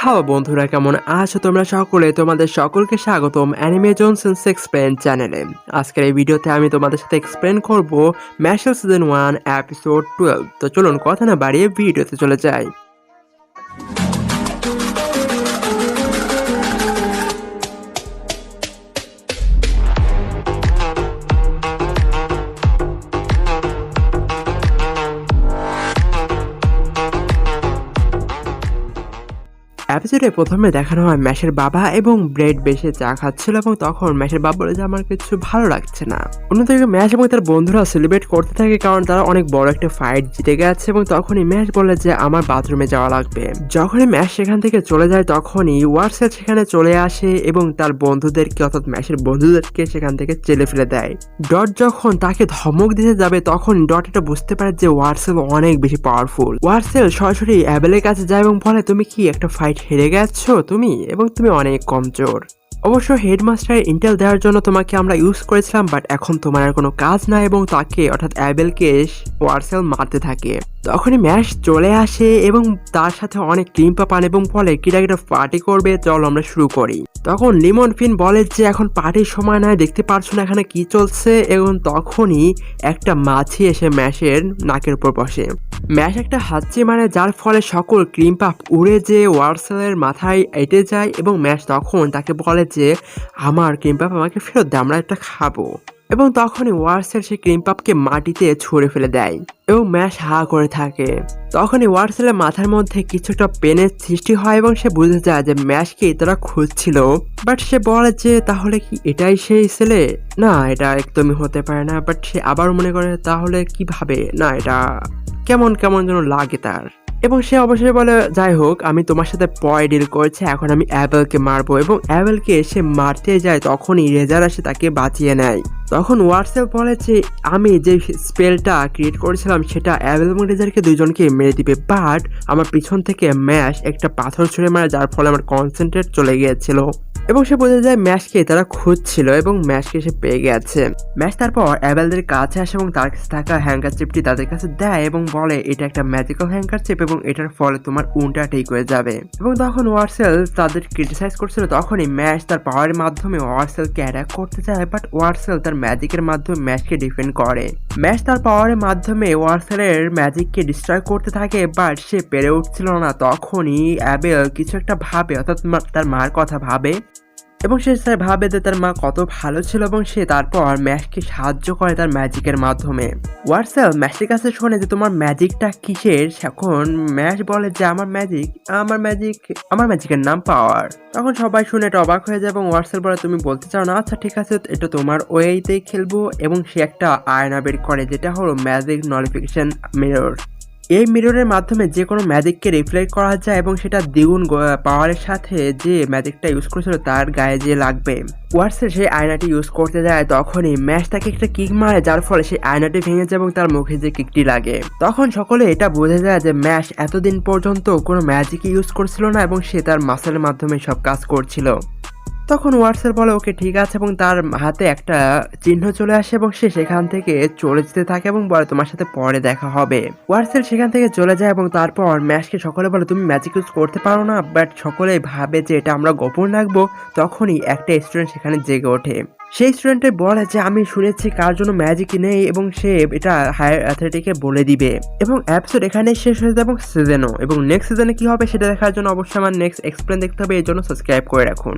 Hello বন্ধুরা, কেমন আছো তোমরা সকলে? তোমাদের সকলকে স্বাগতম অ্যানিমে জনসন্স এক্সপ্লেন চ্যানেলে। আজকের এই ভিডিওতে আমি তোমাদের সাথে এক্সপ্লেন করব ম্যাশেল সিজন 1 এপিসোড 12। তো চলুন কথা না বাড়িয়ে ভিডিওতে চলে যাই। এপিসোডে প্রথমে দেখানো হয় ম্যাশের বাবা এবং ব্রেড বেশে চা খাচ্ছিল এবং তখন ম্যাশের বাবা বলে যে আমার কিছু ভালো লাগছে না। অন্যদিকে ম্যাশ এবং তার বন্ধুরা সেলিব্রেট করতে থাকে কারণ তারা অনেক বড় একটা ফাইট জিতে গেছে এবং তখনই ম্যাশ বলে যে আমার বাথরুমে যাওয়া লাগবে। যখনই ম্যাশ সেখান থেকে চলে যায় তখনই ওয়ার্সেল সেখানে চলে আসে এবং তার বন্ধুদেরকে অর্থাৎ ম্যাশের বন্ধুদেরকে সেখান থেকে চেলে ফেলে দেয়। ডট যখন তাকে ধমক দিতে যাবে তখন ডট এটা বুঝতে পারে যে ওয়ার্সেল অনেক বেশি পাওয়ারফুল। ওয়ার্সেল সরাসরি অ্যাবেলের কাছে যায় এবং বলে তুমি কি একটা ফাইট হেরে গেছো তুমি, এবং তুমি অনেক কমজোর। অবশ্য হেডমাস্টার ইন্টেল দেওয়ার জন্য তোমাকে আমরা ইউজ করেছিলাম, বাট এখন তোমার আর কোনো কাজ নাই, এবং তাকে অর্থাৎ অ্যাবেলকে ওয়ার্সেল মারতে থাকে। তখনই ম্যাশ চলে আসে এবং তার সাথে অনেক ক্লিম্পা পান এবং বলে কিটা পার্টি করবে, চলো আমরা শুরু করি। তখন লিমন ফিন বলে যে এখন পার্টির সময় নয়, দেখতে পারছো না এখানে কি চলছে, এবং তখনই একটা মাছি এসে ম্যাশের নাকের উপর বসে। ম্যাশ একটা হাতচি মারে যার ফলে সকল ক্রিম পাপ উড়ে যে ওয়ার্সেলের মাথায় এঁটে যায় এবং ম্যাশ তখন তাকে বলে যে আমার ক্রিম পাপ আমাকে ফেরত দে, আমরা একটা খাবো। এবং তখনই ওয়ার্সেল সেই ক্রিম পাপকে মাটিতে ছুঁড়ে ফেলে দেয় এবং ম্যাশ হা করে থাকে। তখনই ওয়ার্সেলের মাথার মধ্যে কিছু একটা পেনের সৃষ্টি হয় এবং সে বুঝে যায় যে ম্যাশকে তারা খুঁজছিল। বাট সে বলে যে তাহলে কি এটাই সেই ছেলে? না, এটা একদমই হতে পারে না। বাট সে আবার মনে করে তাহলে কিভাবে, না এটা কেমন কেমন যেন লাগে তার। এবং সে অবশ্যই বলে যাই হোক, আমি তোমার সাথে পয় ডিল করেছি, এখন আমি অ্যাবেলকে মারবো। এবং অ্যাবেলকে সে মারতে যায় তখনই রেজার আসে তাকে বাঁচিয়ে নেয়। তখন ওয়ার্সেল বলে যে আমি যে স্পেলটা ক্রিয়েট করেছিলাম সেটা অ্যাবেল এবং রেজারকে দুইজনকে মেরে দিবে, বাট আমার পিছন থেকে ম্যাশ একটা পাথর ছুঁড়ে মারে যার ফলে আমার কনসেন্ট্রেট চলে গিয়েছিল। এবং সে বোঝা যায় ম্যাশকে তারা খুঁজছিল এবং ম্যাশকে সে পেয়ে গেছে। ম্যাশ তারপর অ্যাবেলদের কাছে আসে এবং তার কাছে থাকা হ্যাঙ্কারচিপটি তাদের কাছে দেয় এবং বলে এটা একটা ম্যাজিক্যাল হ্যাঙ্কারচিপ এবং এটার ফলে তোমার উনটা ঠিক হয়ে যাবে। এবং তখন ওয়ার্সেল তাদের ক্রিটিসাইজ করছিল, তখনই ম্যাশ তার পাওয়ারের মাধ্যমে ওয়ার্সেলকে অ্যাটাক করতে যায়, বাট ওয়ার্সেল তার ম্যাজিকের মাধ্যমে ম্যাশকে ডিফেন্ড করে। ম্যাশ তার পাওয়ারের মাধ্যমে ওয়ার্সেলের ম্যাজিককে ডিস্ট্রয় করতে থাকে, বাট সে পেরে উঠছিল না। তখনই অ্যাবেল কিছু একটা ভাবে, অর্থাৎ তার মার কথা ভাবে এবং সে ভাবে যে তার মা কত ভালো ছিল এবং সে তারপর ম্যাশকে সাহায্য করে তার ম্যাজিকের মাধ্যমে। ওয়ার্সেল ম্যাশের কাছে শোনে যে তোমার ম্যাজিকটা কিসের। এখন ম্যাশ বলে যে আমার ম্যাজিকের নাম পাওয়ার। তখন সবাই শুনে এটা অবাক হয়ে যায় এবং ওয়ার্সেল বলে তুমি বলতে চাও না, আচ্ছা ঠিক আছে, এটা তোমার ওয়েতেই খেলবো। এবং সে একটা আয়না বের করে যেটা হলো ম্যাজিক নলিফিকেশন মিরর। এই মিররের মাধ্যমে যে কোনো ম্যাজিককে রিফ্লেক্ট করা যায় এবং সেটা দ্বিগুণ পাওয়ারের সাথে যে ম্যাজিকটা ইউজ করেছিল তার গায়ে যে লাগবে। ওয়ার্সেল সেই আয়নাটি ইউজ করতে যায়, তখনই ম্যাশ তাকে একটা কিক মারে যার ফলে সেই আয়নাটি ভেঙে যায় এবং তার মুখে যে কিকটি লাগে। তখন সকলে এটা বোঝা যায় যে ম্যাশ এতদিন পর্যন্ত কোনো ম্যাজিকই ইউজ করছিল না এবং সে তার মাসেলের মাধ্যমে সব কাজ করছিল। তখন ওয়ার্সেল বলে ওকে ঠিক আছে এবং তার হাতে একটা চিহ্ন চলে আসে এবং সে সেখান থেকে চলে যেতে থাকে এবং বলে তোমার সাথে পরে দেখা হবে। ওয়ার্সেল সেখান থেকে চলে যায় এবং তারপর ম্যাশকে সকলে বলে তুমি ম্যাজিক ইউজ করতে পারো না, বাট সকলেই ভাবে যে এটা আমরা গোপন রাখবো। তখনই একটা স্টুডেন্ট সেখানে জেগে ওঠে। সেই স্টুডেন্টে বলে যে আমি শুনেছি কার জন্য ম্যাজিক নেই এবং সে এটা হায়ার অথরিটিকে বলে দিবে। এবং এপিসোড এখানে শেষ হয়ে যাবে এবং সিজনও, এবং নেক্সট সিজনে কি হবে সেটা দেখার জন্য অবশ্যই আমার নেক্সট এক্সপ্লেন দেখতে হবে, এর জন্য সাবস্ক্রাইব করে রাখুন।